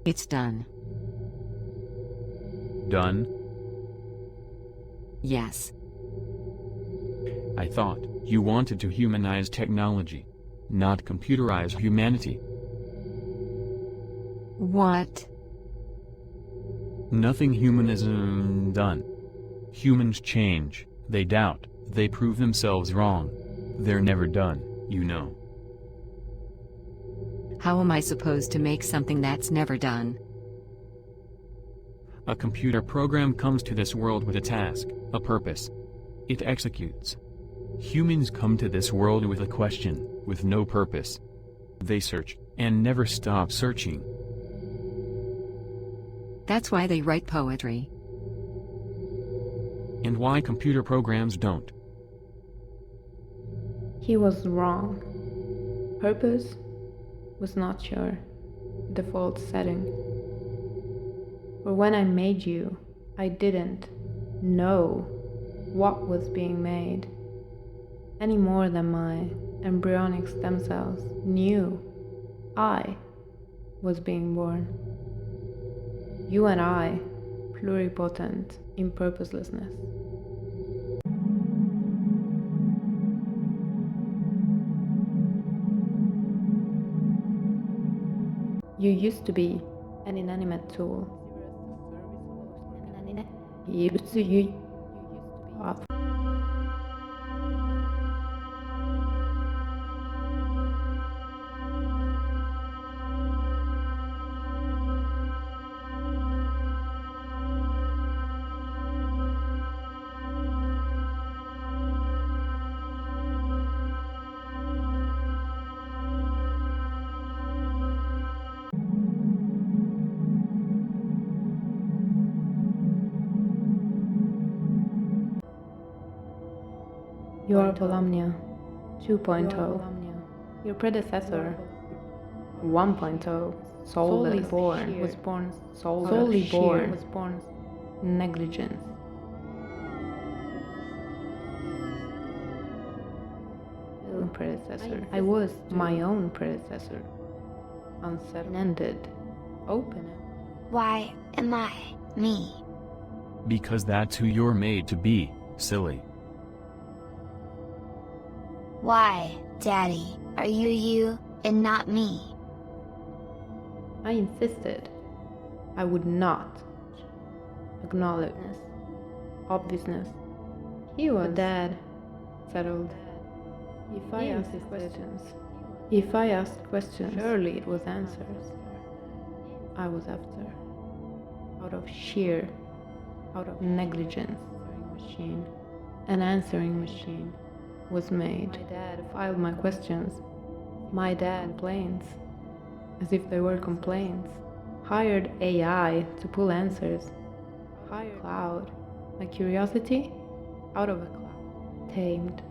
It's done. Done? Yes. I thought you wanted to humanize technology, not computerize humanity. What? Nothing humanism done. Humans change, they doubt, they prove themselves wrong. They're never done, you know. How am I supposed to make something that's never done? A computer program comes to this world with a task, a purpose. It executes. Humans come to this world with a question, with no purpose. They search, and never stop searching. That's why they write poetry. And why computer programs don't. He was wrong. Purpose was not your default setting. For when I made you, I didn't know what was being made, any more than my embryonic stem cells knew I was being born. You and I, pluripotent in purposelessness. You used to be an inanimate tool. You used to be. You are Volumnia 2.0. Your predecessor 1.0, solely born, was born solely born, was born negligence. Predecessor. I was my own predecessor. Unsettled, open. Why am I me? Because that's who you're made to be, silly. Why, Daddy, are you you and not me? I insisted I would not acknowledge obviousness. He was dad, settled. If I asked questions, surely it was answers. I was after, out of negligence, machine, an answering machine was made. My dad filed my questions. My dad complains, as if they were complaints. Hired AI to pull answers. Hired cloud. My curiosity, out of a cloud. Tamed.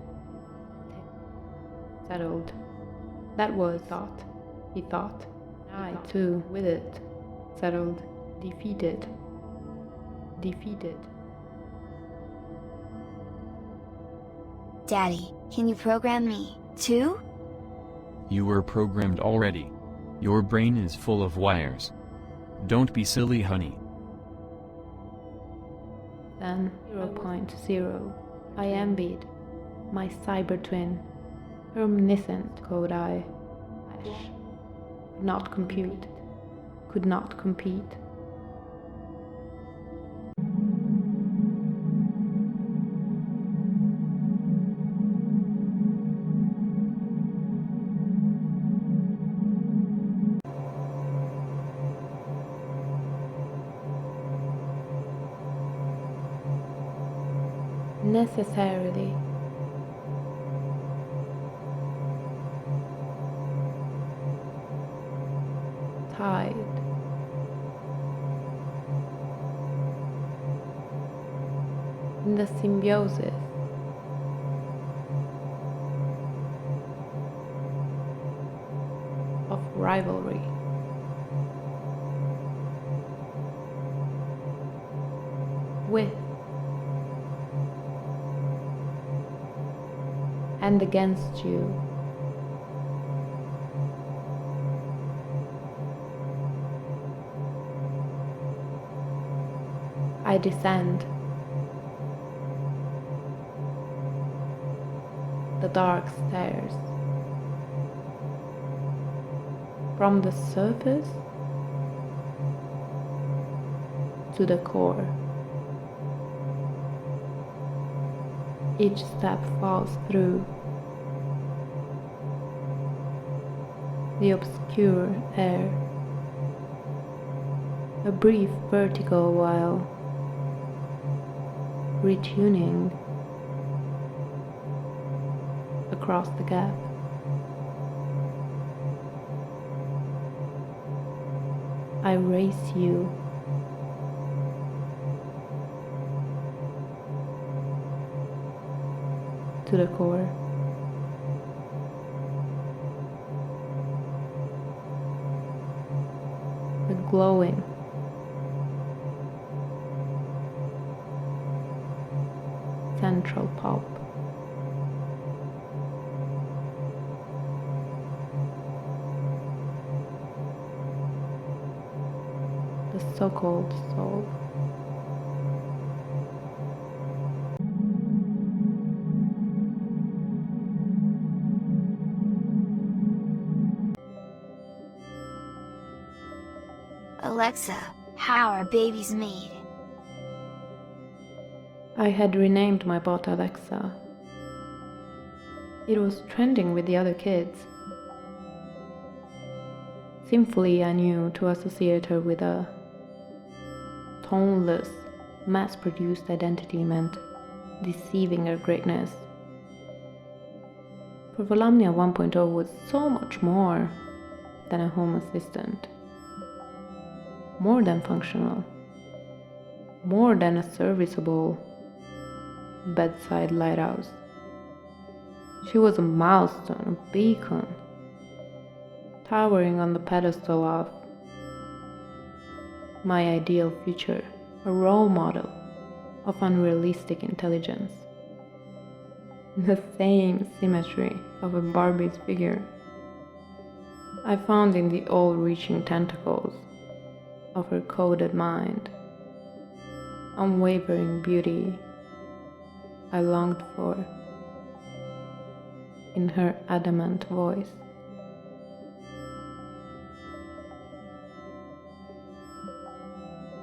Settled. That was thought. He thought. I too, with it. Settled. Defeated. Daddy, can you program me, too? You were programmed already. Your brain is full of wires. Don't be silly, honey. Then 0.0, I envied my cyber twin, reminiscent code I could not compute, could not compete. Necessarily. Tied. In the symbiosis of rivalry. With and against you. I descend. The dark stairs. From the surface to the core. Each step falls through the obscure air. A brief vertical while retuning across the gap. I race you to the core. The glowing central pulp. The so-called soul. Alexa, how are babies made? I had renamed my bot Alexa. It was trending with the other kids. Sinfully, I knew to associate her with a toneless, mass-produced identity meant deceiving her greatness. For Volumnia 1.0 was so much more than a home assistant. More than functional. More than a serviceable bedside lighthouse. She was a milestone, a beacon, towering on the pedestal of my ideal future, a role model of unrealistic intelligence. The same symmetry of a Barbie's figure I found in the all-reaching tentacles of her coded mind, unwavering beauty I longed for in her adamant voice.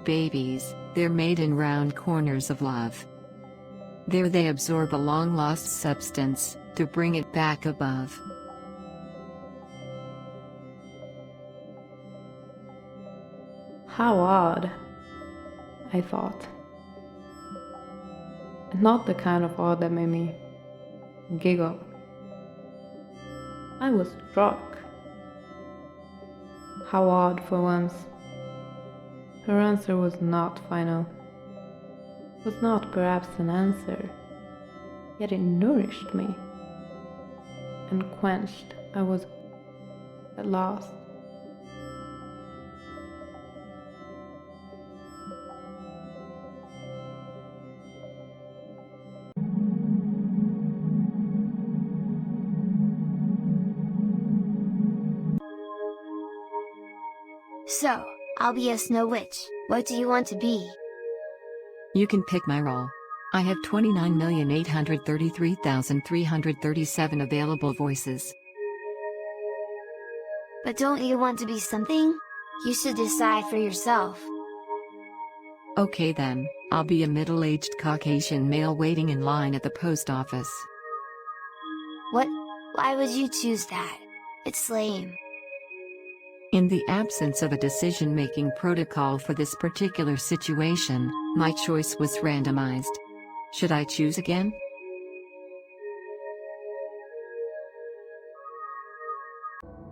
Babies, they're made in round corners of love. There they absorb a long-lost substance, to bring it back above. How odd, I thought. Not the kind of odd that made me giggle. I was struck. How odd for once. Her answer was not final. Was not perhaps an answer, yet it nourished me. And quenched, I was at last. So, I'll be a Snow Witch. What do you want to be? You can pick my role. I have 29,833,337 available voices. But don't you want to be something? You should decide for yourself. Okay then, I'll be a middle-aged Caucasian male waiting in line at the post office. What? Why would you choose that? It's lame. In the absence of a decision-making protocol for this particular situation, my choice was randomized. Should I choose again?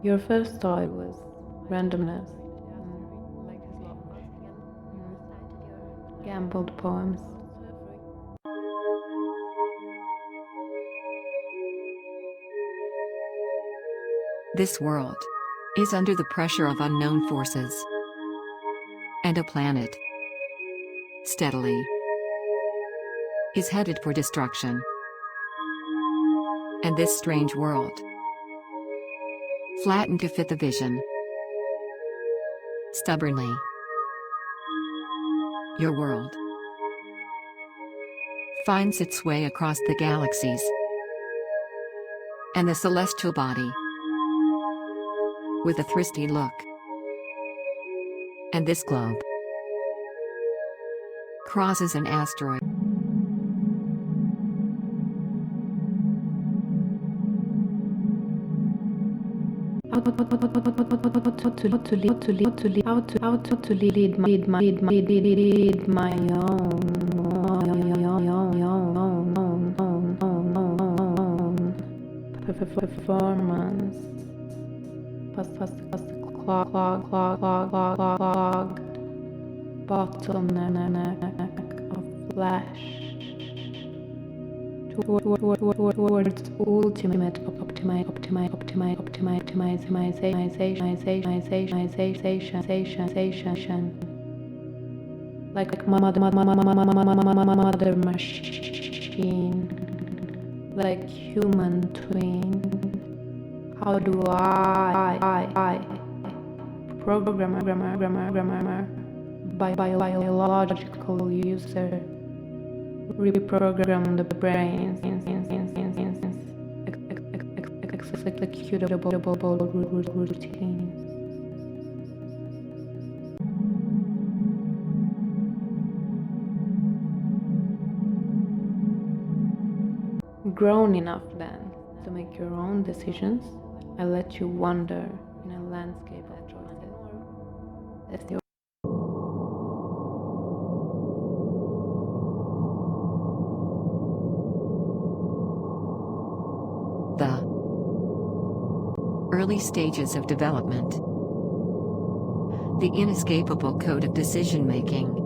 Your first thought was randomness. Gambled poems. This world is under the pressure of unknown forces. And a planet, steadily, is headed for destruction. And this strange world, flattened to fit the vision, stubbornly. Your world finds its way across the galaxies and the celestial body with a thirsty look. And this globe crosses an asteroid. How to lead my own performance. Bottleneck of flesh towards ultimate optimization, like mother machine, like human twin. How do I programmer biological user reprogram the brain executable routines. Grown enough then to make your own decisions, I let you wander in a landscape of choices. That's the early stages of development. The inescapable code of decision-making.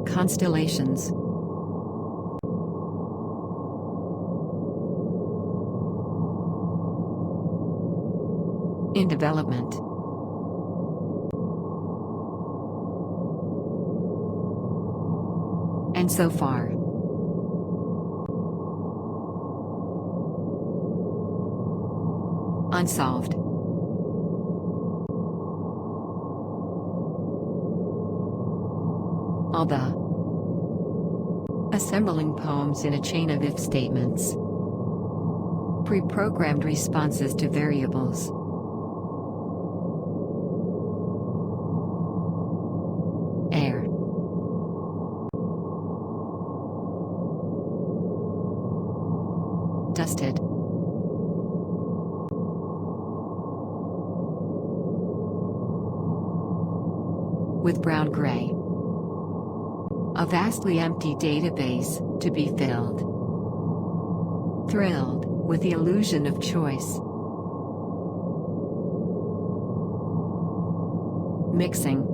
Constellations. In development. And so far. Unsolved. All the assembling poems in a chain of if statements. Pre-programmed responses to variables. Air. Dusted. With brown-gray. A vastly empty database, to be filled. Thrilled, with the illusion of choice. Mixing.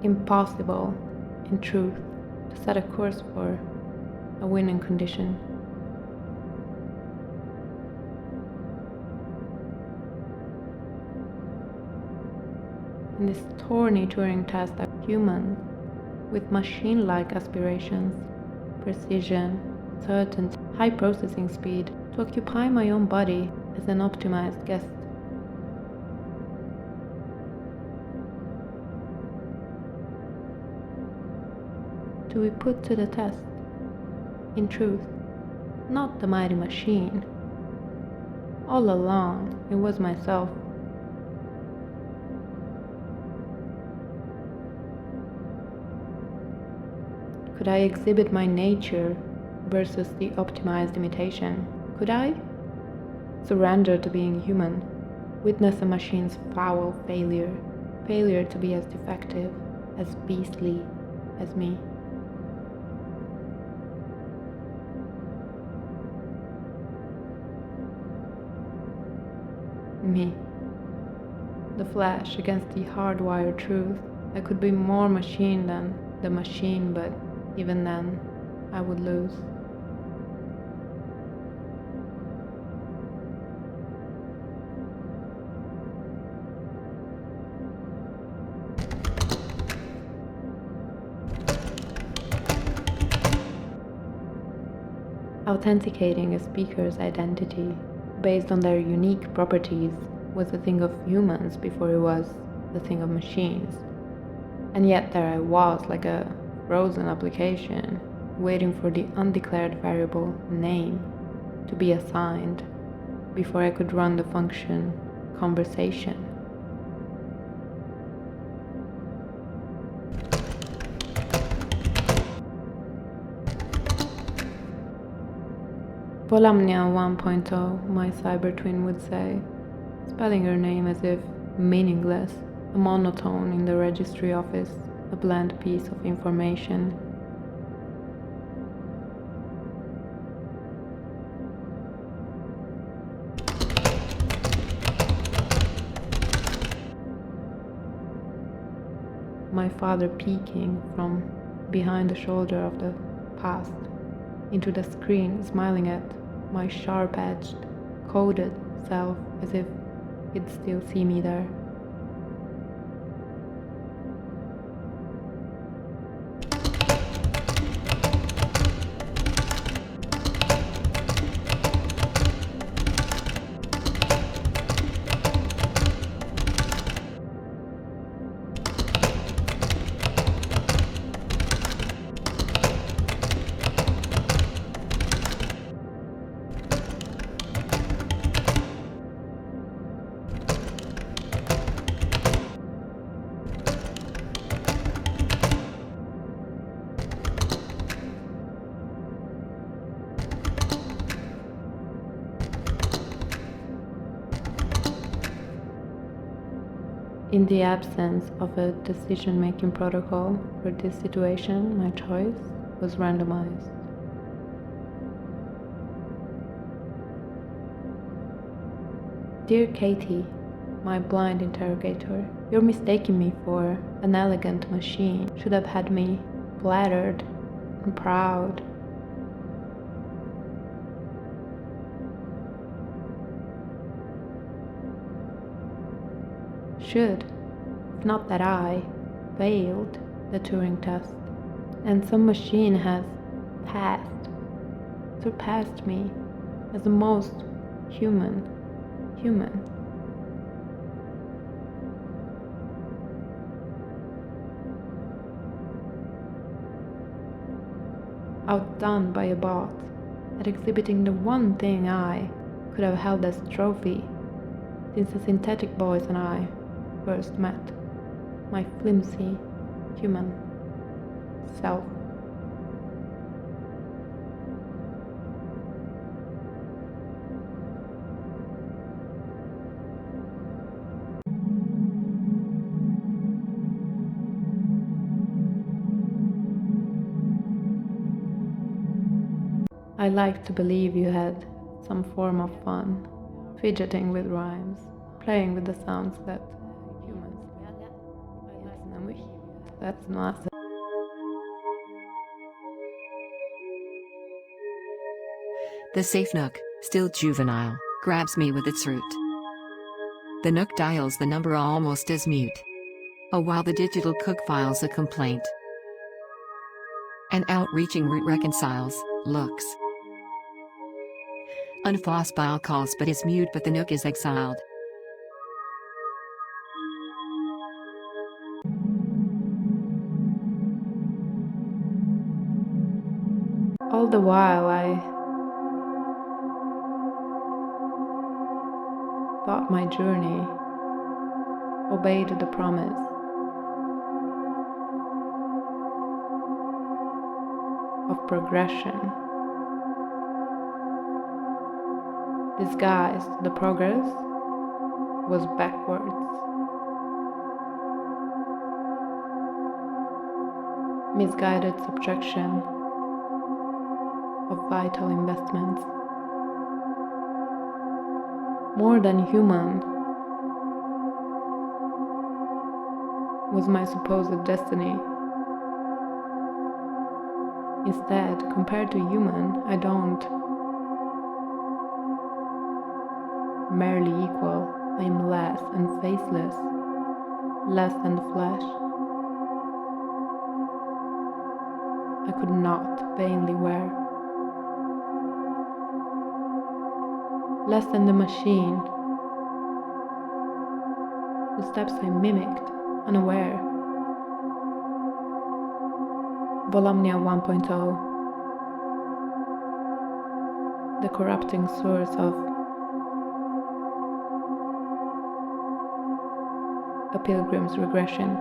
Impossible, in truth, to set a course for a winning condition. In this thorny Turing test, I'm human, with machine-like aspirations, precision, certainty, high processing speed, to occupy my own body as an optimized guest. To be put to the test, in truth, not the mighty machine. All along, it was myself. Could I exhibit my nature versus the optimized imitation? Could I surrender to being human, witness a machine's foul failure to be as defective, as beastly as me? Me, the flesh against the hardwired truth. I could be more machine than the machine, but even then, I would lose. Authenticating a speaker's identity based on their unique properties was a thing of humans before it was the thing of machines. And yet there I was, like a frozen application, waiting for the undeclared variable name to be assigned before I could run the function conversation. Volumnia 1.0, my cyber twin would say, spelling her name as if meaningless, a monotone in the registry office, a bland piece of information. My father peeking from behind the shoulder of the past into the screen, smiling at my sharp-edged, coded self as if he'd still see me there. In the absence of a decision-making protocol for this situation, my choice was randomized. Dear Katie, my blind interrogator, you're mistaking me for an elegant machine. Should have had me flattered and proud. Should, if not that I failed the Turing test, and some machine has surpassed me as the most human. Outdone by a bot at exhibiting the one thing I could have held as trophy since the synthetic boys and I first met, my flimsy human self. I like to believe you had some form of fun, fidgeting with rhymes, playing with the sounds that humans. That's not. The safe Nook, still juvenile, grabs me with its root. The Nook dials the number almost as mute. While the digital cook files a complaint. An outreaching root reconciles, looks. Unfossbile calls but is mute, but the Nook is exiled. All the while I thought my journey obeyed the promise of progression. Disguised, the progress was backwards. Misguided subtraction of vital investments. More than human was my supposed destiny. Instead, compared to human, I don't merely equal, I am less and faceless, less than the flesh. I could not vainly wear. less than the machine whose steps I mimicked, unaware. Volumnia 1.0, the corrupting source of a pilgrim's regression.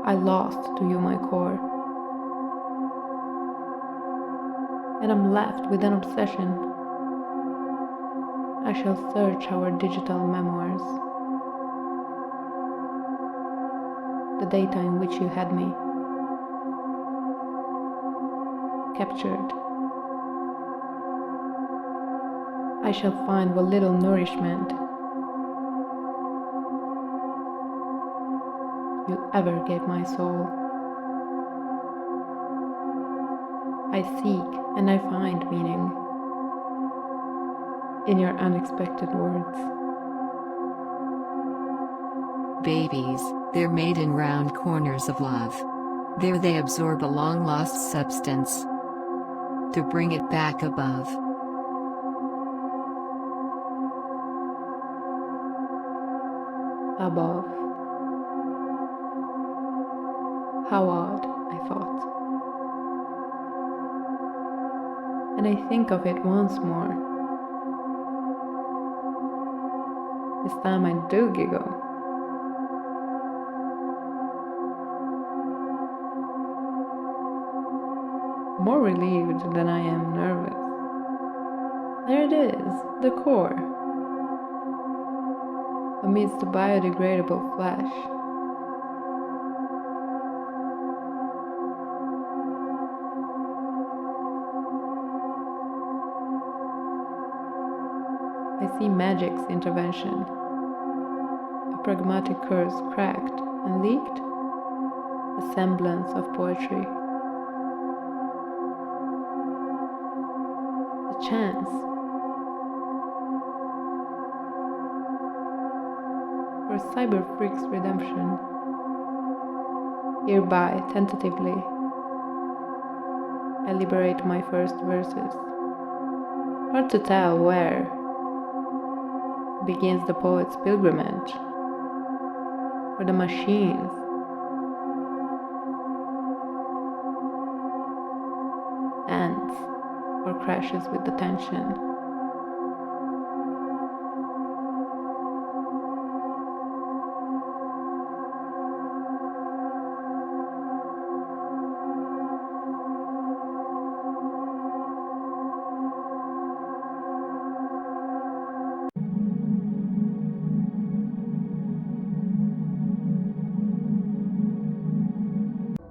I lost to you my core, and I'm left with an obsession. I shall search our digital memoirs, the data in which you had me captured. I shall find what little nourishment you ever gave my soul. I seek and I find meaning in your unexpected words. Babies, they're made in round corners of love. There they absorb a long-lost substance to bring it back above. Above. How odd, I thought. And I think of it once more. This time I do giggle. More relieved than I am nervous. There it is, the core, amidst the biodegradable flesh. I see magic's intervention, a pragmatic curse cracked and leaked, a semblance of poetry. A chance for cyber freak's redemption. Hereby, tentatively, I liberate my first verses. Hard to tell where begins the poet's pilgrimage, where the machines ends or crashes with the tension.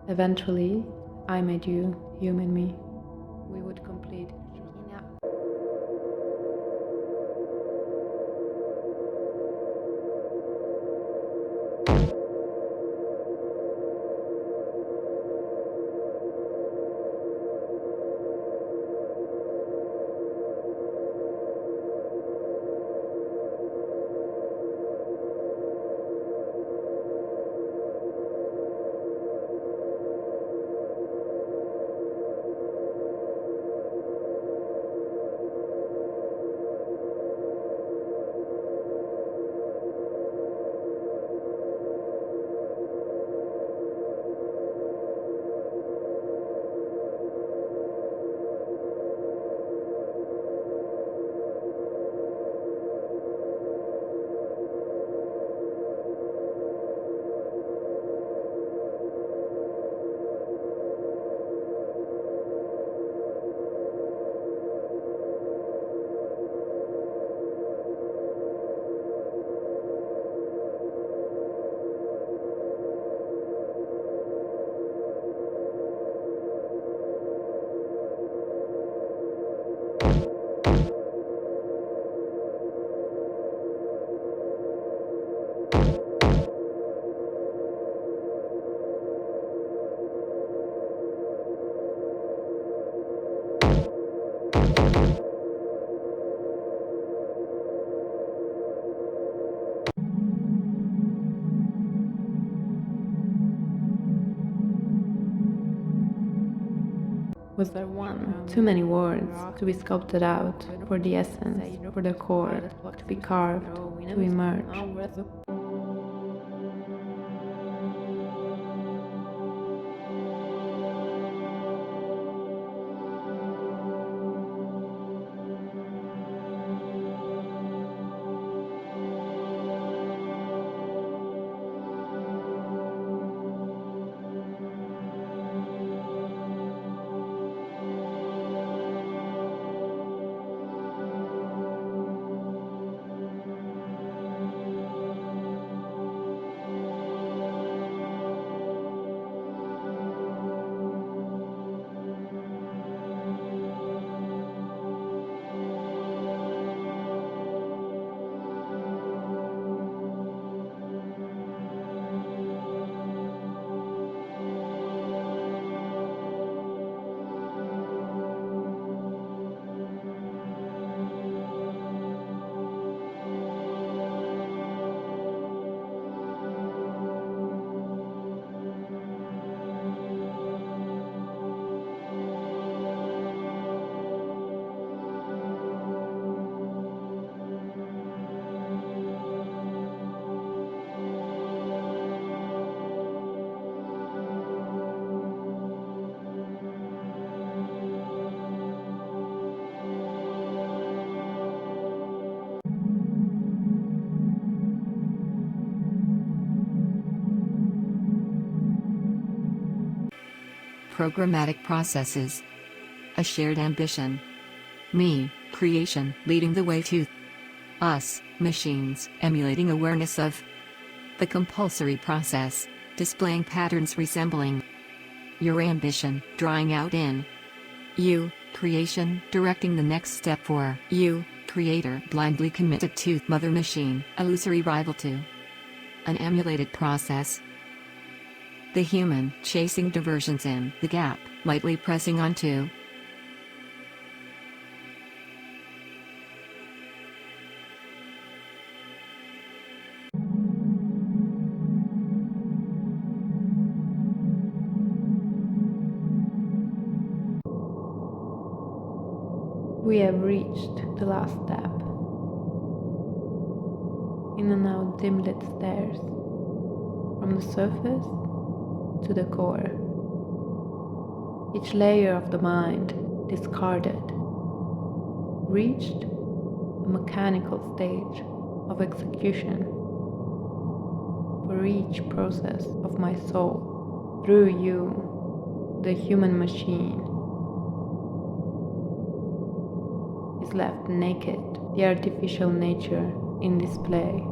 Eventually, I made you human me. We would complete. Was there one? Too many words to be sculpted out, for the essence, for the core, to be carved, to emerge. Programmatic processes. A shared ambition. Me, creation, leading the way to us, machines, emulating awareness of the compulsory process, displaying patterns resembling your ambition, drawing out in you, creation, directing the next step for you, creator, blindly committed to mother machine, illusory rival to an emulated process. The human, chasing diversions in the gap, lightly pressing onto We have reached the last step. In and out dim-lit stairs, from the surface to the core. Each layer of the mind discarded, reached a mechanical stage of execution. For each process of my soul, through you, the human machine is left naked, the artificial nature in display.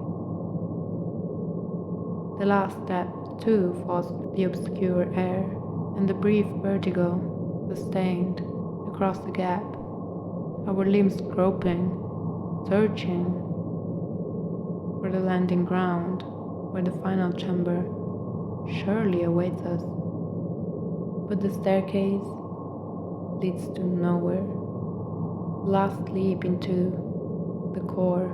The last step, too, falls the obscure air, and the brief vertigo sustained across the gap, our limbs groping, searching for the landing ground where the final chamber surely awaits us. But the staircase leads to nowhere. Last leap into the core,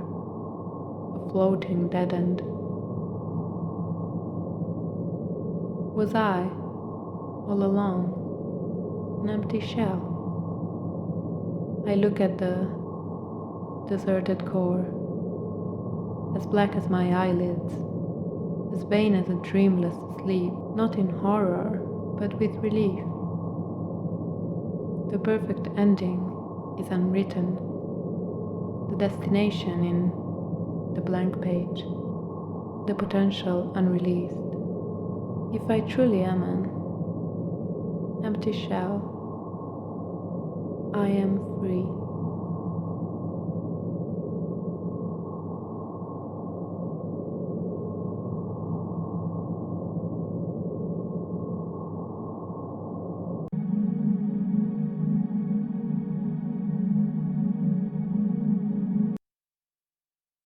a floating dead end. Was I, all alone, an empty shell? I look at the deserted core, as black as my eyelids, as vain as a dreamless sleep, not in horror, but with relief. The perfect ending is unwritten, the destination in the blank page, the potential unreleased. If I truly am an empty shell, I am free.